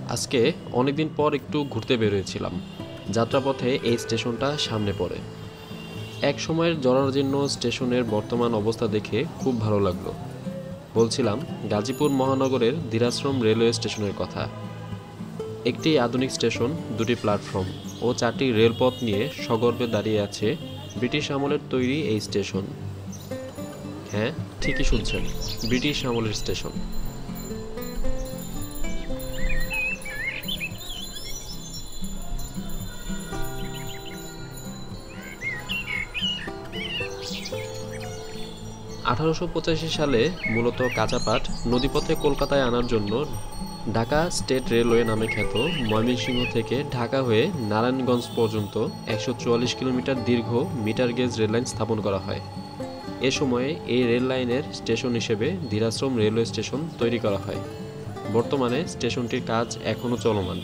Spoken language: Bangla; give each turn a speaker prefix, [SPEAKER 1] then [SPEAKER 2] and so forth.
[SPEAKER 1] আজকে অনেকদিন পর একটু ঘুরতে বেরিয়েছিলাম। যাত্রাপথে এই স্টেশনটা সামনে পড়ে। এক সময়ের জরাজীর্ণ স্টেশনের বর্তমান অবস্থা দেখে খুব ভালো লাগলো। বলছিলাম গাজীপুর মহানগরের ধীরাশ্রম রেলওয়ে স্টেশনের কথা। একটি আধুনিক স্টেশন, দুটি প্ল্যাটফর্ম ও চারটি রেলপথ নিয়ে সগর্বে দাঁড়িয়ে আছে ব্রিটিশ আমলের তৈরি এই স্টেশন। হ্যাঁ, ঠিকই শুনছেন, ব্রিটিশ আমলের স্টেশন। 1885 সালে মূলত কাঁচা পাট নদীপথে কলকাতায় আনার জন্য ঢাকা স্টেট রেলওয়ে নামে খ্যাত ময়মনসিংহ থেকে ঢাকা হয়ে নারায়ণগঞ্জ পর্যন্ত 144 কিলোমিটার দীর্ঘ মিটার গেজ রেললাইন স্থাপন করা হয়। এ সময়ে এই রেল লাইনের স্টেশন হিসেবে ধীরাশ্রম রেলওয়ে স্টেশন তৈরি করা হয়। বর্তমানে স্টেশনটির কাজ এখনও চলমান।